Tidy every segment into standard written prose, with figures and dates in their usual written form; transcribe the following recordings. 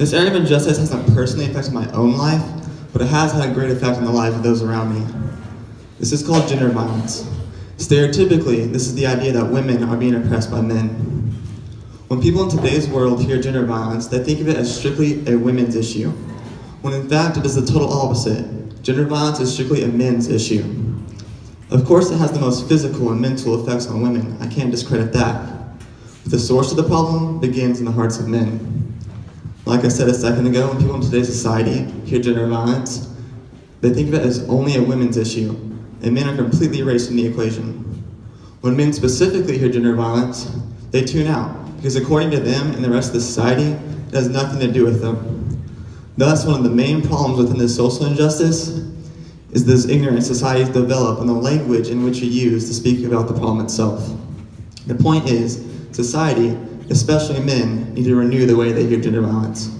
This area of injustice hasn't personally affected my own life, but it has had a great effect on the lives of those around me. This is called gender violence. Stereotypically, this is the idea that women are being oppressed by men. When people in today's world hear gender violence, they think of it as strictly a women's issue, when in fact it is the total opposite. Gender violence is strictly a men's issue. Of course, it has the most physical and mental effects on women. I can't discredit that. But the source of the problem begins in the hearts of men. Like I said a second ago, when people in today's society hear gender violence, they think of it as only a women's issue, and men are completely erased from the equation. When men specifically hear gender violence, they tune out, because according to them and the rest of the society, it has nothing to do with them. Thus, one of the main problems within this social injustice is this ignorance societies develop in the language in which you use to speak about the problem itself. The point is, society, especially men, need to renew the way they hear gender violence.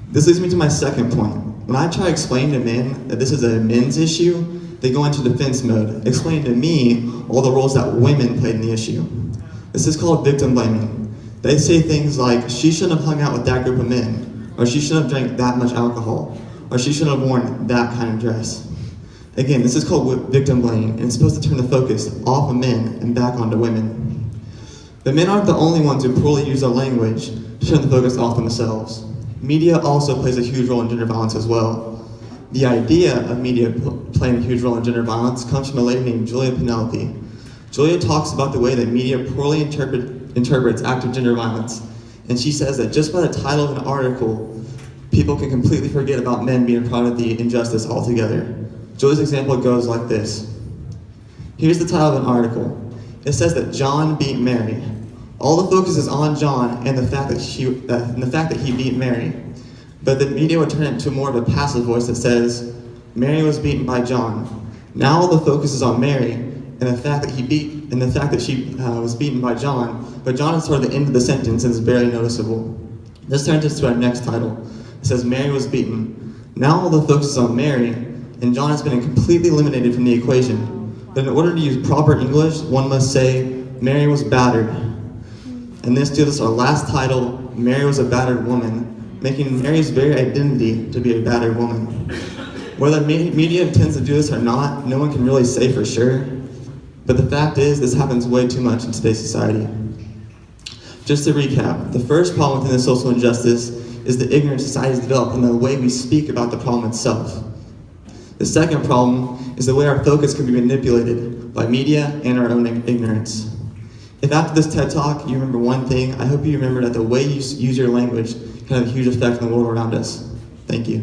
This leads me to my second point. When I try to explain to men that this is a men's issue, they go into defense mode, explaining to me all the roles that women played in the issue. This is called victim blaming. They say things like, she shouldn't have hung out with that group of men, or she shouldn't have drank that much alcohol, or she shouldn't have worn that kind of dress. Again, this is called victim blaming, and it's supposed to turn the focus off of men and back onto women. But men aren't the only ones who poorly use their language to turn the focus off themselves. Media also plays a huge role in gender violence as well. The idea of media playing a huge role in gender violence comes from a lady named Julia Penelope. Julia talks about the way that media poorly interprets active gender violence, and she says that just by the title of an article, people can completely forget about men being a part of the injustice altogether. Julia's example goes like this. Here's the title of an article. It says that John beat Mary. All the focus is on John and the fact that he beat Mary. But the media would turn it to more of a passive voice that says, Mary was beaten by John. Now all the focus is on Mary and the fact that she was beaten by John, but John is sort of the end of the sentence and is barely noticeable. This turns us to our next title. It says Mary was beaten. Now all the focus is on Mary, and John has been completely eliminated from the equation. But in order to use proper English, one must say, Mary was battered. And this gives us our last title, Mary was a battered woman, making Mary's very identity to be a battered woman. Whether media intends to do this or not, no one can really say for sure. But the fact is, this happens way too much in today's society. Just to recap, the first problem within the social injustice is the ignorance societies develop in the way we speak about the problem itself. The second problem is the way our focus can be manipulated by media and our own ignorance. If after this TED Talk you remember one thing, I hope you remember that the way you use your language can have a huge effect on the world around us. Thank you.